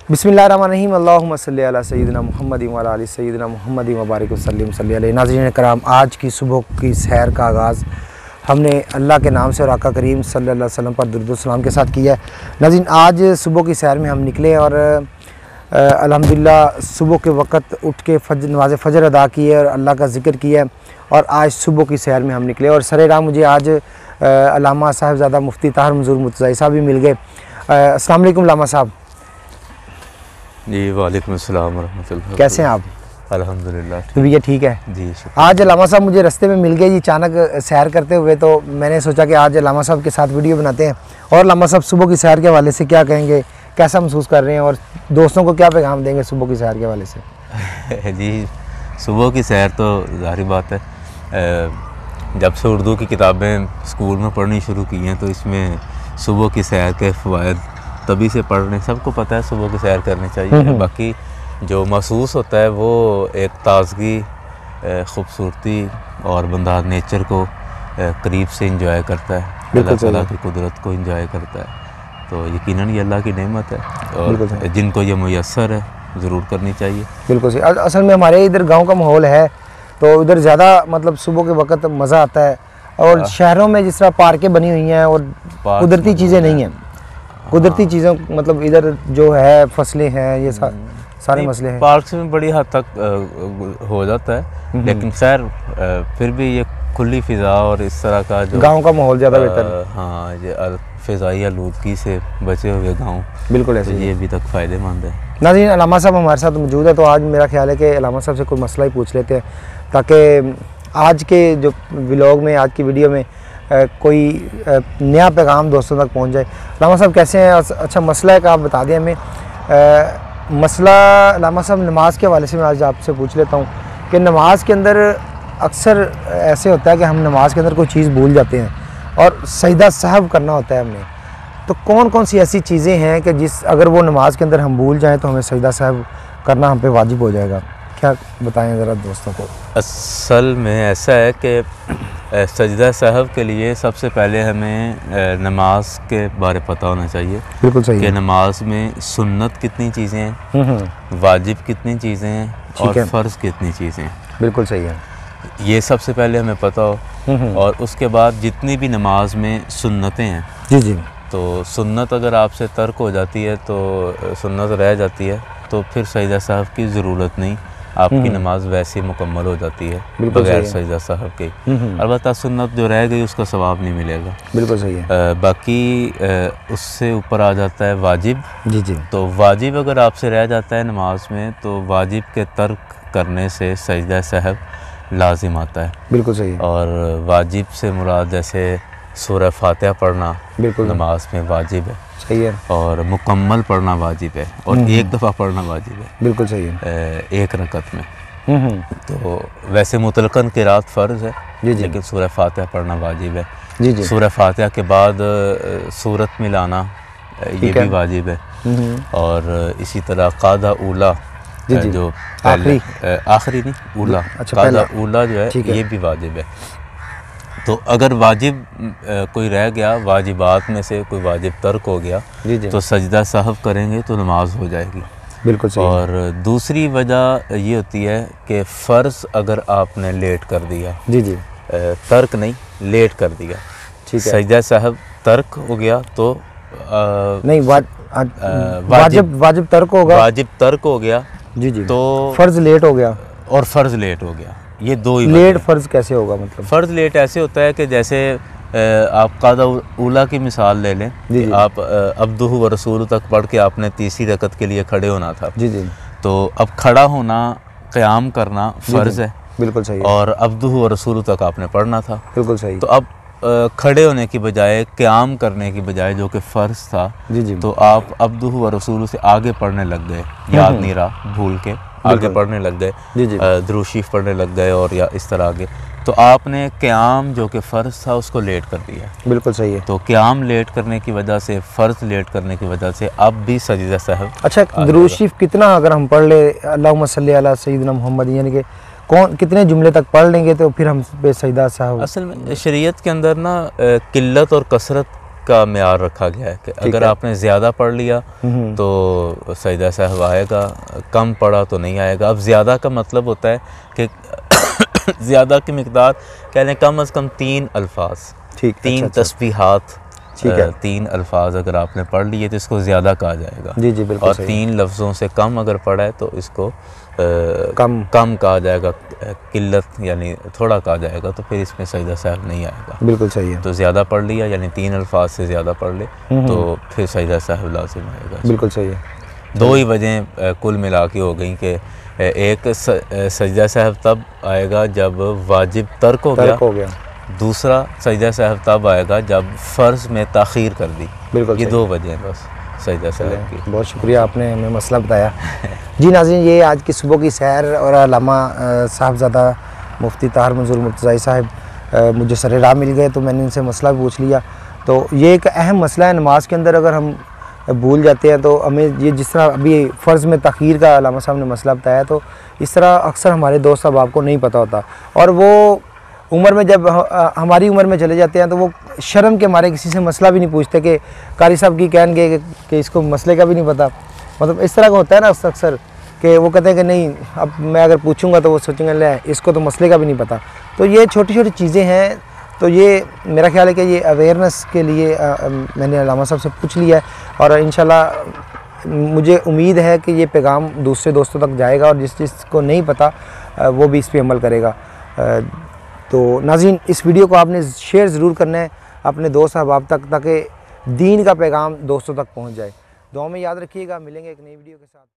बिस्मिल्लाहिर्रहमानिर्रहीम अल्लाहुम्मा सल्ली अला सय्यिदिना मुहम्मदिन व अला आलि सय्यिदिना मुहम्मदिन व बारिक वसल्लिम सल्ली अलैहि। नाज़रीन कराम, आज की सुबह की सैर का आगाज़ हमने अल्लाह के नाम से और आका करीम सल्लल्लाहु अलैहि वसल्लम पर दुरूद व सलाम के साथ किया है। नाज़रीन, आज सुबह की सैर में हम निकले और अल्हम्दुलिल्लाह सुबह के वक्त उठ के नमाज़ फ़जर अदा की है और अल्लाह का ज़िक्र किया है और आज सुबह की सैर में हम निकले और सरे राह मुझे आज अल्लामा साहिबज़ादा मुफ्ती ताहिर मंजूर मुर्तज़ाई साहब भी मिल गए। अस्सलाम वालेकुम अल्लामा साहब। जी वालेकुम अस्सलाम व रहमतुल्लाह। कैसे हैं आप? अल्हम्दुलिल्लाह तबीयत ठीक है जी। आज अल्लामा साहब मुझे रास्ते में मिल गए जी, अचानक सैर करते हुए, तो मैंने सोचा कि आज अल्लामा साहब के साथ वीडियो बनाते हैं और अल्लामा साहब सुबह की सैर के हवाले से क्या कहेंगे, कैसा महसूस कर रहे हैं और दोस्तों को क्या पैगाम देंगे सुबह की सैर के हवाले से। जी, सुबह की सैर तो ज़ाहिर बात है, जब से उर्दू की किताबें स्कूल में पढ़नी शुरू की हैं तो इसमें सुबह की सैर के फ़वाइद तभी से पढ़ रहे हैं। सबको पता है सुबह की सैर करनी चाहिए। बाकी जो महसूस होता है वो एक ताज़गी, ख़ूबसूरती और बंदा नेचर को करीब से इंजॉय करता है, अल्लाह ताला की कुदरत को इंजॉय करता है। तो यकीनन ये अल्लाह की नेमत है और जिनको ये मुयस्सर है ज़रूर करनी चाहिए। बिल्कुल सही। असल में हमारे इधर गांव का माहौल है तो इधर ज़्यादा मतलब सुबह के वक्त मज़ा आता है और शहरों में जिस तरह पार्कें बनी हुई हैं और कुदरती चीज़ें नहीं हैं, कुदरती चीज़ों मतलब इधर जो है फसलें हैं, ये सारे मसले हैं। पार्क में बड़ी हद तक हो जाता है, लेकिन खैर फिर भी ये खुली फ़िज़ा और इस तरह का जो गांव का माहौल ज़्यादा बेहतर है। हाँ, ये फ़िज़ाई आलूदगी से बचे हुए गांव बिल्कुल ऐसे ये अभी तक फ़ायदेमंद है। नाज़रीन, अल्लामा साहब हमारे साथ मौजूद है तो आज मेरा ख्याल है कि अल्लामा साहब से कोई मसला ही पूछ लेते हैं ताकि आज के जो व्लॉग में, आज की वीडियो में कोई नया पैगाम दोस्तों तक पहुंच जाए। अल्लामा साहब कैसे हैं? अच्छा, मसला है कि आप बता दें हमें। मसला अल्लामा साहब नमाज के हवाले से मैं आज आपसे पूछ लेता हूँ कि नमाज के अंदर अक्सर ऐसे होता है कि हम नमाज के अंदर कोई चीज़ भूल जाते हैं और सजदा सहव करना होता है हमने, तो कौन कौन सी ऐसी चीज़ें हैं कि जिस अगर वो नमाज के अंदर हम भूल जाएं तो हमें सजदा सहव करना हम पे वाजिब हो जाएगा? क्या बताएं ज़रा दोस्तों को। असल में ऐसा है कि सजदा सहव के लिए सबसे पहले हमें नमाज के बारे पता होना चाहिए। बिल्कुल सही कि नमाज में सुन्नत कितनी चीज़ें हैं, वाजिब कितनी चीज़ें हैं और फ़र्ज़ कितनी चीज़ें हैं। बिल्कुल सही है, ये सबसे पहले हमें पता हो। और उसके बाद जितनी भी नमाज में सुन्नतें हैं, जी जी, तो सुन्नत अगर आपसे तर्क हो जाती है तो सुन्नत रह जाती है तो फिर सजदा सहव की ज़रूरत नहीं, आपकी नमाज वैसे मुकम्मल हो जाती है बगैर सजदा सहव के। अलबत्ता सुन्नत जो रह गई उसका सवाब नहीं मिलेगा। बिल्कुल सही है। बाकी उससे ऊपर आ जाता है वाजिब। जी जी, तो वाजिब अगर आपसे रह जाता है नमाज में तो वाजिब के तर्क करने से सजदा सहव लाजिम आता है। बिल्कुल सही है। और वाजिब से मुराद जैसे सूरह फातिहा पढ़ना बिल्कुल नमाज में वाजिब है। सही है। और मुकम्मल पढ़ना वाजिब है और एक दफ़ा पढ़ना वाजिब है। बिल्कुल सही है, एक रकत में। तो वैसे मुतलकन क़िरात फ़र्ज़ है, लेकिन सूरह फातिहा पढ़ना वाजिब है। जी जी। सूरह फातिहा के बाद सूरत मिलाना ये भी वाजिब है। और इसी तरह क़ादा ऊला जो आखिरी नहीं ऊला, क़ादा ऊला जो है ये भी वाजिब है। तो अगर वाजिब कोई रह गया, वाजिबात में से कोई वाजिब तर्क हो गया तो सजदा सहव करेंगे तो नमाज हो जाएगी। बिल्कुल सही। और दूसरी वजह ये होती है कि फ़र्ज़ अगर आपने लेट कर दिया, जी जी, तर्क नहीं लेट कर दिया, ठीक है, सजदा सहव तर्क हो गया तो नहीं वाजिब तर्क होगा, वाजिब तर्क हो गया, जी जी, तो फ़र्ज़ लेट हो गया और फ़र्ज़ लेट हो गया। ये दो ही लेट फ़र्ज़ कैसे होगा? मतलब फ़र्ज़ लेट ऐसे होता है कि जैसे आप क़ादा ऊला की मिसाल ले लें, आप अब्दुहु व रसूलु तक पढ़ के आपने तीसरी रकत के लिए खड़े होना था। जी जी, तो अब खड़ा होना, क़याम करना फ़र्ज़ है। बिल्कुल सही। और अब्दुहु व रसूलु तक आपने पढ़ना था। बिल्कुल सही। तो अब खड़े होने की बजाय, क़याम करने की बजाय जो कि फ़र्ज़ था, जी जी, तो आप अब्दुहु व रसूलु से आगे पढ़ने लग गए, याद नहीं रहा, भूल के आगे पढ़ने लग गए, दुरूद शरीफ पढ़ने लग गए और या इस तरह आगे, तो आपने क़याम जो कि फ़र्ज़ था उसको लेट कर दिया। बिल्कुल सही है। तो क़याम लेट करने की वजह से, फ़र्ज़ लेट करने की वजह से अब भी सजदा सहव। अच्छा, दुरूद शरीफ कितना अगर हम पढ़ ले, अल्लाहुम्मा सल्ली अला सय्यिदिना मुहम्मद, यानी कि कितने जुमले तक पढ़ लेंगे तो फिर हम पे सजदा सहव? असल में शरीयत के अंदर ना किल्लत और कसरत का म्यार रखा गया है कि अगर आपने ज़्यादा पढ़ लिया तो सजदा सहव आएगा, कम पढ़ा तो नहीं आएगा। अब ज़्यादा का मतलब होता है कि ज़्यादा की मिकदार कह लें कम अज़ कम 3 अल्फाज, 3 तस्बीहात, 3 अल्फाज अगर आपने पढ़ लिए तो इसको ज़्यादा कहा जाएगा। जी जी बिल्कुल। और 3 लफ्ज़ों से कम अगर पढ़ा है तो इसको कम कहा जाएगा, किल्लत यानी थोड़ा कहा जाएगा, तो फिर इसमें सजदा सहव नहीं आएगा। बिल्कुल सही है। तो ज़्यादा पढ़ लिया यानी 3 अल्फाज से ज़्यादा पढ़ ले तो फिर सजदा सहव लाज़िम आएगा। बिल्कुल सही है। 2 ही वजह कुल मिला के हो गई कि एक सजदा सहव तब आएगा जब वाजिब तर्क हो गया, दूसरा सजदा सहव तब आएगा जब फ़र्ज़ में ताख़ीर कर दी। बिल्कुल, ये 2 वजह हैं बस सजदा सहव की। बहुत शुक्रिया, आपने हमें मसला बताया। जी नाज़रीन, ये आज की सुबह की सैर और अल्लामा साहबज़ादा मुफ्ती ताहिर मंजूर मुर्तज़ाई साहब मुझे सर राह मिल गए तो मैंने इनसे मसला भी पूछ लिया। तो ये एक अहम मसला है नमाज के अंदर, अगर हम भूल जाते हैं तो हमें ये जिस तरह अभी फ़र्ज़ में ताख़ीर का अल्लामा साहब ने मसला बताया, तो इस तरह अक्सर हमारे दोस्त अहबाब को नहीं पता होता, और वो उम्र में जब हमारी उम्र में चले जाते हैं तो वो शर्म के मारे किसी से मसला भी नहीं पूछते कि कारी साहब की कहेंगे कि इसको मसले का भी नहीं पता। मतलब इस तरह का होता है ना अक्सर कि वो कहते हैं कि नहीं, अब मैं अगर पूछूंगा तो वो सोचेंगे ले इसको तो मसले का भी नहीं पता। तो ये छोटी छोटी चीज़ें हैं, तो ये मेरा ख्याल है कि ये अवेयरनेस के लिए मैंने अल्लामा साहब से पूछ लिया है, और इंशाल्लाह मुझे उम्मीद है कि ये पैगाम दूसरे दोस्तों तक जाएगा और जिसको नहीं पता वो भी इस पर अमल करेगा। तो नाज़रीन, इस वीडियो को आपने शेयर ज़रूर करना है अपने दोस्त अहबाब तक, ताकि दीन का पैगाम दोस्तों तक पहुंच जाए। दुआ में याद रखिएगा, मिलेंगे एक नई वीडियो के साथ।